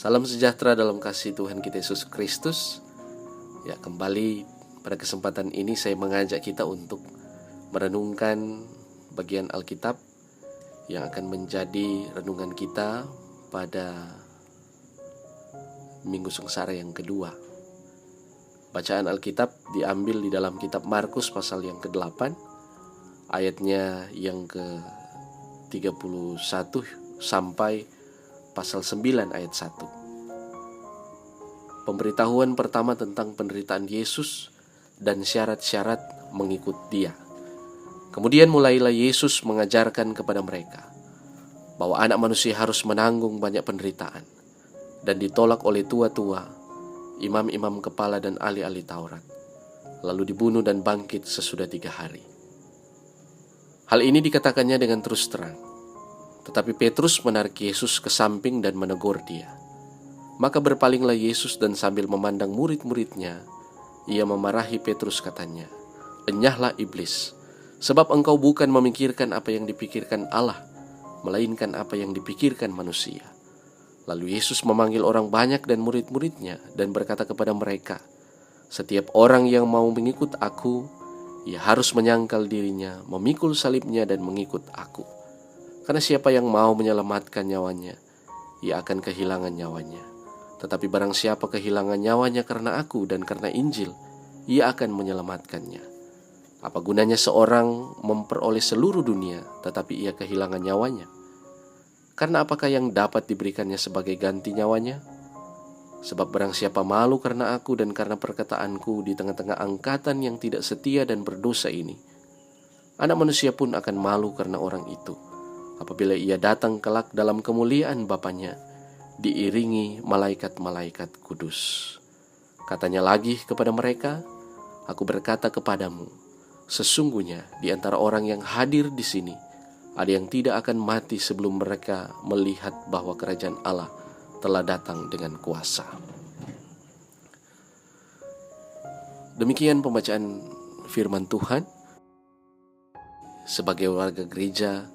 Salam sejahtera dalam kasih Tuhan kita Yesus Kristus. Ya, kembali pada kesempatan ini saya mengajak kita untuk merenungkan bagian Alkitab yang akan menjadi renungan kita pada Minggu Sengsara yang kedua. Bacaan Alkitab diambil di dalam kitab Markus pasal yang ke-8, ayatnya yang ke-31 sampai pasal 9 ayat 1. Pemberitahuan pertama tentang penderitaan Yesus dan syarat-syarat mengikut Dia. Kemudian mulailah Yesus mengajarkan kepada mereka bahwa anak manusia harus menanggung banyak penderitaan dan ditolak oleh tua-tua, imam-imam kepala dan ahli-ahli Taurat, lalu dibunuh dan bangkit sesudah 3 hari. Hal ini dikatakannya dengan terus terang. Tetapi Petrus menarik Yesus ke samping dan menegur dia. Maka berpalinglah Yesus dan sambil memandang murid-muridnya, ia memarahi Petrus katanya, "Enyahlah iblis, sebab engkau bukan memikirkan apa yang dipikirkan Allah, melainkan apa yang dipikirkan manusia." Lalu Yesus memanggil orang banyak dan murid-muridnya dan berkata kepada mereka, "Setiap orang yang mau mengikut aku, ia harus menyangkal dirinya, memikul salibnya dan mengikut aku. Karena siapa yang mau menyelamatkan nyawanya, ia akan kehilangan nyawanya. Tetapi barang siapa kehilangan nyawanya karena aku dan karena Injil, ia akan menyelamatkannya. Apa gunanya seorang memperoleh seluruh dunia, tetapi ia kehilangan nyawanya? Karena apakah yang dapat diberikannya sebagai ganti nyawanya? Sebab barang siapa malu karena aku dan karena perkataanku di tengah-tengah angkatan yang tidak setia dan berdosa ini, Anak Manusia pun akan malu karena orang itu, apabila ia datang kelak dalam kemuliaan Bapanya, diiringi malaikat-malaikat kudus." Katanya lagi kepada mereka, "Aku berkata kepadamu, sesungguhnya di antara orang yang hadir di sini, ada yang tidak akan mati sebelum mereka melihat bahwa kerajaan Allah telah datang dengan kuasa." Demikian pembacaan firman Tuhan. Sebagai warga gereja,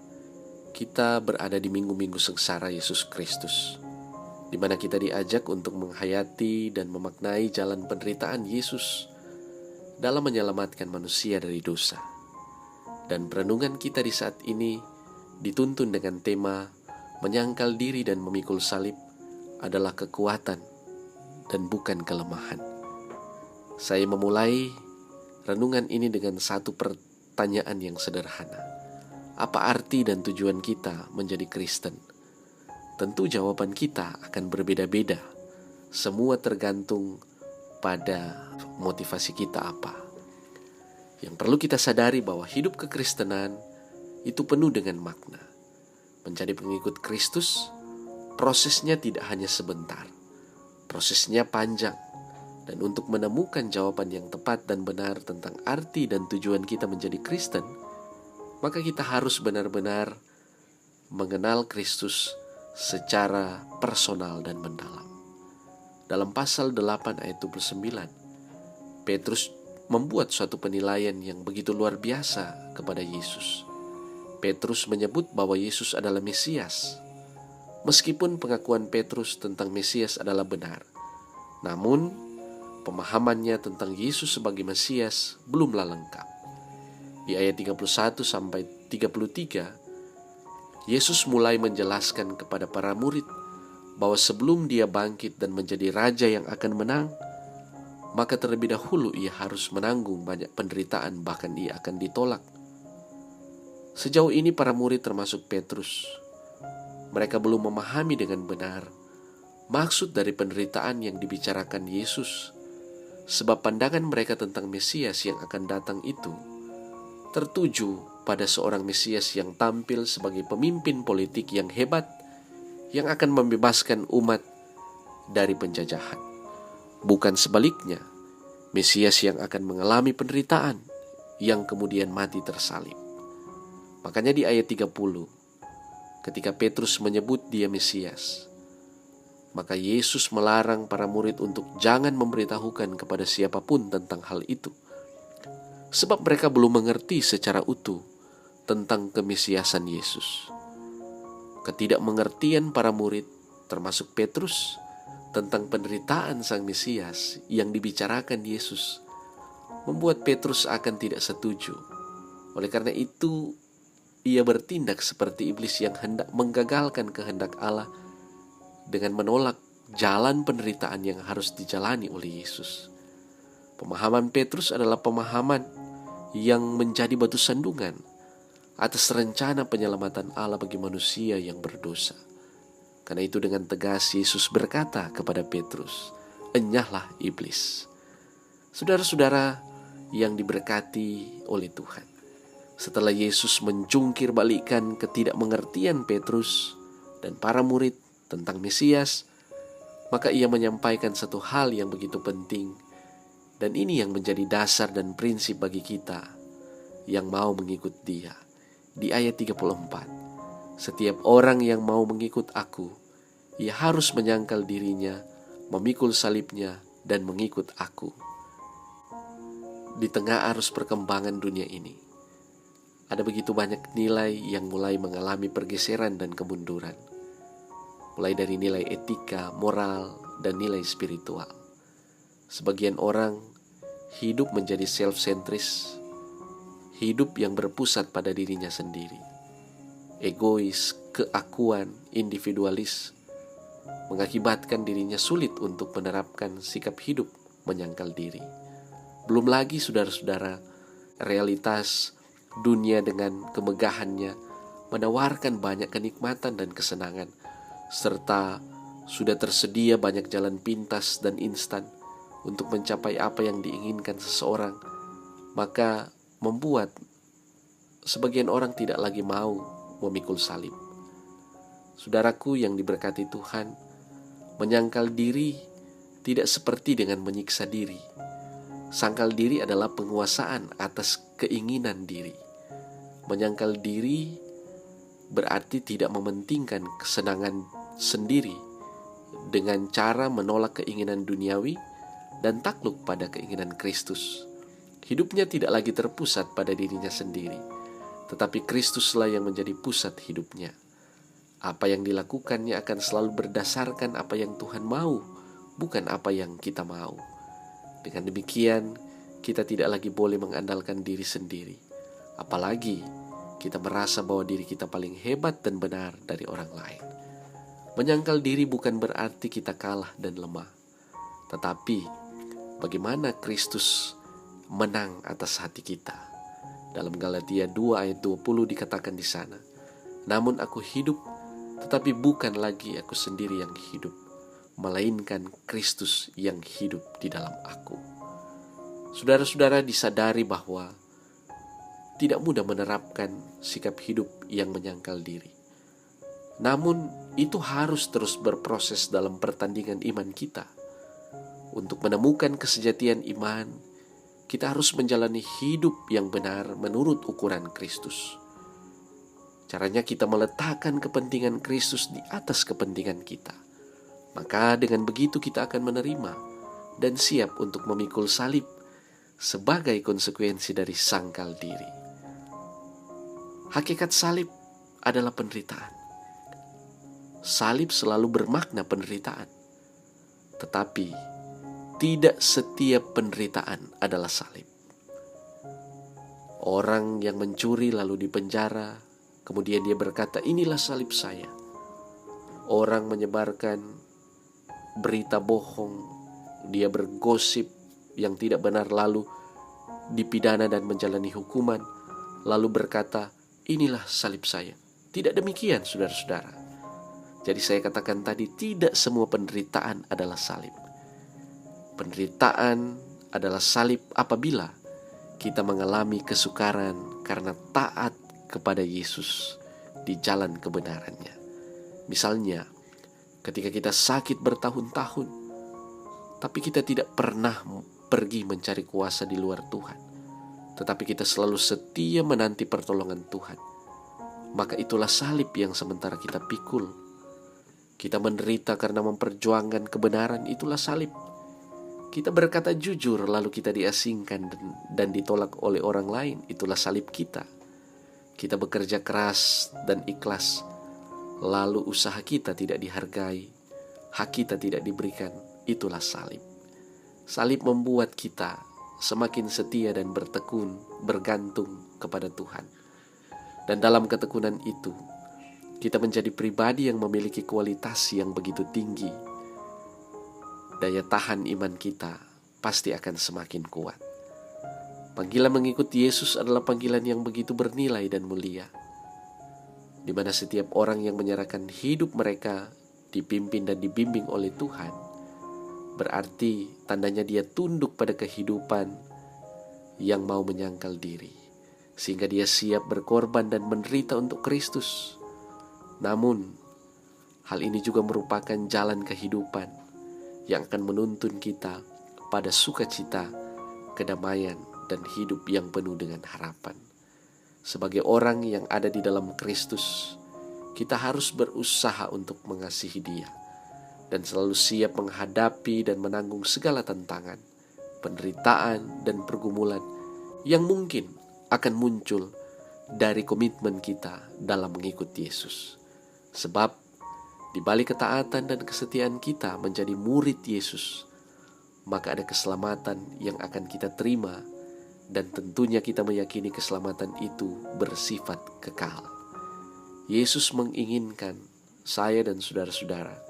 kita berada di minggu-minggu sengsara Yesus Kristus, di mana kita diajak untuk menghayati dan memaknai jalan penderitaan Yesus dalam menyelamatkan manusia dari dosa. Dan perenungan kita di saat ini dituntun dengan tema menyangkal diri dan memikul salib adalah kekuatan dan bukan kelemahan. Saya memulai renungan ini dengan satu pertanyaan yang sederhana. Apa arti dan tujuan kita menjadi Kristen? Tentu jawaban kita akan berbeda-beda. Semua tergantung pada motivasi kita apa. Yang perlu kita sadari bahwa hidup kekristenan itu penuh dengan makna. Menjadi pengikut Kristus, prosesnya tidak hanya sebentar. Prosesnya panjang. Dan untuk menemukan jawaban yang tepat dan benar tentang arti dan tujuan kita menjadi Kristen, maka kita harus benar-benar mengenal Kristus secara personal dan mendalam. Dalam pasal 8 ayat 29, Petrus membuat suatu penilaian yang begitu luar biasa kepada Yesus. Petrus menyebut bahwa Yesus adalah Mesias. Meskipun pengakuan Petrus tentang Mesias adalah benar, namun pemahamannya tentang Yesus sebagai Mesias belumlah lengkap. Di ayat 31 sampai 33, Yesus mulai menjelaskan kepada para murid bahwa sebelum dia bangkit dan menjadi raja yang akan menang, maka terlebih dahulu ia harus menanggung banyak penderitaan, bahkan ia akan ditolak. Sejauh ini para murid termasuk Petrus, mereka belum memahami dengan benar maksud dari penderitaan yang dibicarakan Yesus, sebab pandangan mereka tentang Mesias yang akan datang itu tertuju pada seorang Mesias yang tampil sebagai pemimpin politik yang hebat, yang akan membebaskan umat dari penjajahan. Bukan sebaliknya, Mesias yang akan mengalami penderitaan, yang kemudian mati tersalib. Makanya di ayat 30, ketika Petrus menyebut dia Mesias, maka Yesus melarang para murid untuk jangan memberitahukan kepada siapapun tentang hal itu. Sebab mereka belum mengerti secara utuh tentang kemesiasan Yesus. Ketidakmengertian para murid, termasuk Petrus, tentang penderitaan Sang Mesias yang dibicarakan Yesus membuat Petrus akan tidak setuju. Oleh karena itu, ia bertindak seperti iblis yang hendak menggagalkan kehendak Allah dengan menolak jalan penderitaan yang harus dijalani oleh Yesus. Pemahaman Petrus adalah pemahaman yang menjadi batu sandungan atas rencana penyelamatan Allah bagi manusia yang berdosa. Karena itu dengan tegas Yesus berkata kepada Petrus, "Enyahlah iblis." Saudara-saudara yang diberkati oleh Tuhan, setelah Yesus menjungkir balikan ketidakmengertian Petrus dan para murid tentang Mesias, maka ia menyampaikan satu hal yang begitu penting, dan ini yang menjadi dasar dan prinsip bagi kita yang mau mengikut Dia. Di ayat 34, "Setiap orang yang mau mengikut aku, ia harus menyangkal dirinya, memikul salibnya, dan mengikut aku." Di tengah arus perkembangan dunia ini, ada begitu banyak nilai yang mulai mengalami pergeseran dan kemunduran. Mulai dari nilai etika, moral, dan nilai spiritual. Sebagian orang hidup menjadi self-centris, hidup yang berpusat pada dirinya sendiri. Egois, keakuan, individualis, mengakibatkan dirinya sulit untuk menerapkan sikap hidup menyangkal diri. Belum lagi saudara-saudara, realitas dunia dengan kemegahannya menawarkan banyak kenikmatan dan kesenangan, serta sudah tersedia banyak jalan pintas dan instan untuk mencapai apa yang diinginkan seseorang, maka membuat sebagian orang tidak lagi mau memikul salib. Saudaraku yang diberkati Tuhan, menyangkal diri tidak seperti dengan menyiksa diri. Sangkal diri adalah penguasaan atas keinginan diri. Menyangkal diri berarti tidak mementingkan kesenangan sendiri dengan cara menolak keinginan duniawi dan takluk pada keinginan Kristus. Hidupnya tidak lagi terpusat pada dirinya sendiri, tetapi Kristuslah yang menjadi pusat hidupnya. Apa yang dilakukannya akan selalu berdasarkan apa yang Tuhan mau, bukan apa yang kita mau. Dengan demikian, kita tidak lagi boleh mengandalkan diri sendiri. Apalagi kita merasa bahwa diri kita paling hebat dan benar dari orang lain. Menyangkal diri bukan berarti kita kalah dan lemah. Tetapi, bagaimana Kristus menang atas hati kita? Dalam Galatia 2 ayat 20 dikatakan di sana, "Namun aku hidup, tetapi bukan lagi aku sendiri yang hidup, melainkan Kristus yang hidup di dalam aku." Saudara-saudara disadari bahwa tidak mudah menerapkan sikap hidup yang menyangkal diri. Namun itu harus terus berproses dalam pertandingan iman kita. Untuk menemukan kesejatian iman, kita harus menjalani hidup yang benar menurut ukuran Kristus. Caranya kita meletakkan kepentingan Kristus di atas kepentingan kita. Maka dengan begitu kita akan menerima dan siap untuk memikul salib sebagai konsekuensi dari sangkal diri. Hakikat salib adalah penderitaan. Salib selalu bermakna penderitaan. Tetapi tidak setiap penderitaan adalah salib. Orang yang mencuri lalu dipenjara, kemudian dia berkata, "Inilah salib saya." Orang menyebarkan berita bohong, dia bergosip yang tidak benar lalu dipidana dan menjalani hukuman, lalu berkata, "Inilah salib saya." Tidak demikian saudara-saudara. Jadi saya katakan tadi, tidak semua penderitaan adalah salib. Penderitaan adalah salib apabila kita mengalami kesukaran karena taat kepada Yesus di jalan kebenarannya. Misalnya, ketika kita sakit bertahun-tahun, tapi kita tidak pernah pergi mencari kuasa di luar Tuhan, tetapi kita selalu setia menanti pertolongan Tuhan, maka itulah salib yang sementara kita pikul. Kita menderita karena memperjuangkan kebenaran, itulah salib. Kita berkata jujur lalu kita diasingkan dan ditolak oleh orang lain, itulah salib kita. Kita bekerja keras dan ikhlas, lalu usaha kita tidak dihargai, hak kita tidak diberikan, itulah salib. Salib membuat kita semakin setia dan bergantung kepada Tuhan. Dan dalam ketekunan itu, kita menjadi pribadi yang memiliki kualitas yang begitu tinggi. Daya tahan iman kita pasti akan semakin kuat. Panggilan mengikuti Yesus adalah panggilan yang begitu bernilai dan mulia, di mana setiap orang yang menyerahkan hidup mereka dipimpin dan dibimbing oleh Tuhan, berarti tandanya dia tunduk pada kehidupan yang mau menyangkal diri, sehingga dia siap berkorban dan menderita untuk Kristus. Namun, hal ini juga merupakan jalan kehidupan yang akan menuntun kita pada sukacita, kedamaian, dan hidup yang penuh dengan harapan. Sebagai orang yang ada di dalam Kristus, kita harus berusaha untuk mengasihi Dia dan selalu siap menghadapi dan menanggung segala tantangan, penderitaan, dan pergumulan yang mungkin akan muncul dari komitmen kita dalam mengikuti Yesus. Sebab di balik ketaatan dan kesetiaan kita menjadi murid Yesus, maka ada keselamatan yang akan kita terima, dan tentunya kita meyakini keselamatan itu bersifat kekal. Yesus menginginkan saya dan saudara-saudara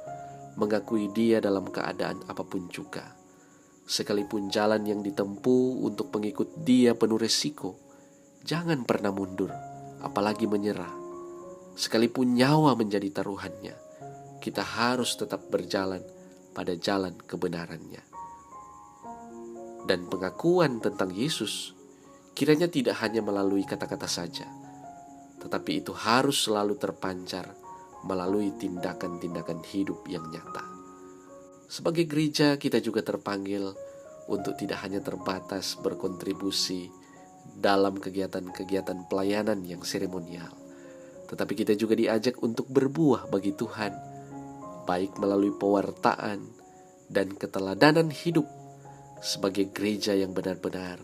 mengakui Dia dalam keadaan apapun juga. Sekalipun jalan yang ditempuh untuk mengikut Dia penuh resiko, jangan pernah mundur, apalagi menyerah. Sekalipun nyawa menjadi taruhannya, kita harus tetap berjalan pada jalan kebenarannya. Dan pengakuan tentang Yesus kiranya tidak hanya melalui kata-kata saja, tetapi itu harus selalu terpancar melalui tindakan-tindakan hidup yang nyata. Sebagai gereja, kita juga terpanggil untuk tidak hanya terbatas berkontribusi dalam kegiatan-kegiatan pelayanan yang seremonial, tetapi kita juga diajak untuk berbuah bagi Tuhan, baik melalui pewartaan dan keteladanan hidup sebagai gereja yang benar-benar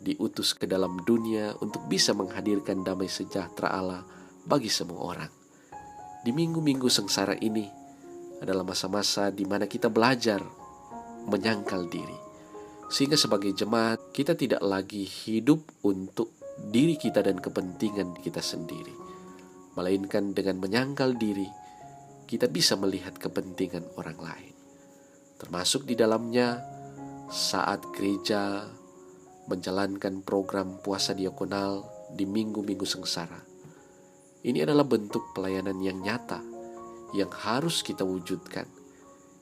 diutus ke dalam dunia untuk bisa menghadirkan damai sejahtera Allah bagi semua orang. Di minggu-minggu sengsara ini adalah masa-masa di mana kita belajar menyangkal diri, sehingga sebagai jemaat kita tidak lagi hidup untuk diri kita dan kepentingan kita sendiri, melainkan dengan menyangkal diri kita bisa melihat kepentingan orang lain, termasuk di dalamnya saat gereja menjalankan program puasa diakonal di minggu-minggu sengsara. Ini adalah bentuk pelayanan yang nyata yang harus kita wujudkan.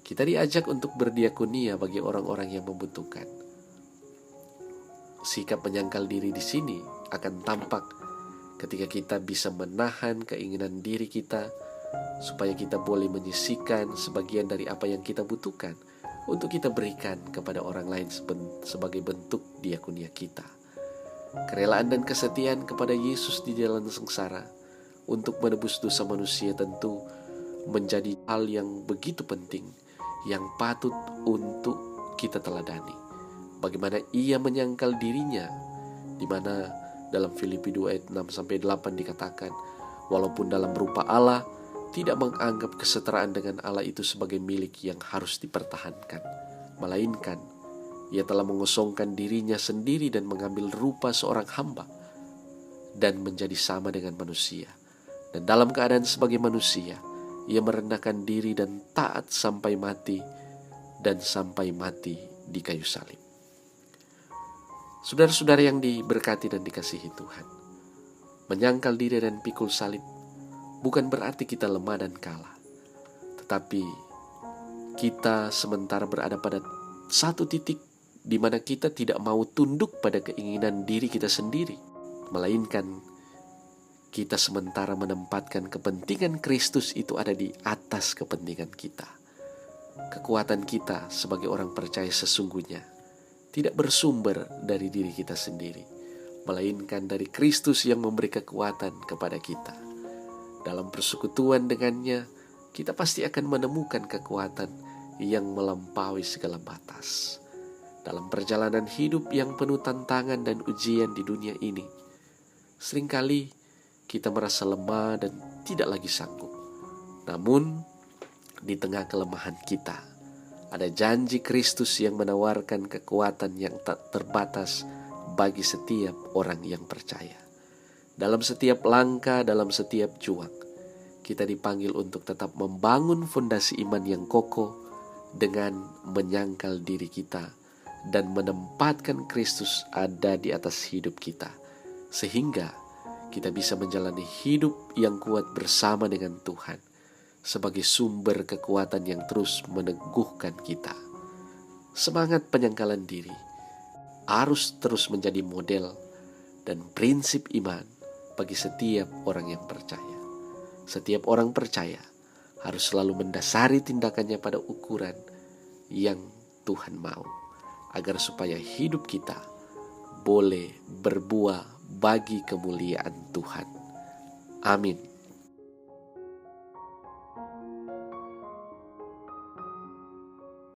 Kita diajak untuk berdiakonia bagi orang-orang yang membutuhkan. Sikap menyangkal diri di sini akan tampak ketika kita bisa menahan keinginan diri kita, supaya kita boleh menyisihkan sebagian dari apa yang kita butuhkan untuk kita berikan kepada orang lain sebagai bentuk diakonia kita. Kerelaan dan kesetiaan kepada Yesus di jalan sengsara untuk menebus dosa manusia tentu menjadi hal yang begitu penting, yang patut untuk kita teladani. Bagaimana Ia menyangkal dirinya, di mana dalam Filipi 2 ayat 6-8 dikatakan, walaupun dalam rupa Allah, tidak menganggap kesetaraan dengan Allah itu sebagai milik yang harus dipertahankan, melainkan Ia telah mengosongkan dirinya sendiri dan mengambil rupa seorang hamba dan menjadi sama dengan manusia. Dan dalam keadaan sebagai manusia, Ia merendahkan diri dan taat sampai mati, dan sampai mati di kayu salib. Saudara-saudara yang diberkati dan dikasihi Tuhan, menyangkal diri dan pikul salib bukan berarti kita lemah dan kalah, tetapi kita sementara berada pada satu titik di mana kita tidak mau tunduk pada keinginan diri kita sendiri, melainkan kita sementara menempatkan kepentingan Kristus itu ada di atas kepentingan kita. Kekuatan kita sebagai orang percaya sesungguhnya tidak bersumber dari diri kita sendiri, melainkan dari Kristus yang memberi kekuatan kepada kita. Dalam persekutuan dengannya, kita pasti akan menemukan kekuatan yang melampaui segala batas. Dalam perjalanan hidup yang penuh tantangan dan ujian di dunia ini, seringkali kita merasa lemah dan tidak lagi sanggup. Namun, di tengah kelemahan kita. Ada janji Kristus yang menawarkan kekuatan yang tak terbatas bagi setiap orang yang percaya. Dalam setiap langkah, dalam setiap juang, kita dipanggil untuk tetap membangun fondasi iman yang kokoh dengan menyangkal diri kita dan menempatkan Kristus ada di atas hidup kita, sehingga kita bisa menjalani hidup yang kuat bersama dengan Tuhan sebagai sumber kekuatan yang terus meneguhkan kita. Semangat penyangkalan diri harus terus menjadi model dan prinsip iman bagi setiap orang yang percaya. Setiap orang percaya harus selalu mendasari tindakannya pada ukuran yang Tuhan mau, agar supaya hidup kita boleh berbuah bagi kemuliaan Tuhan. Amin.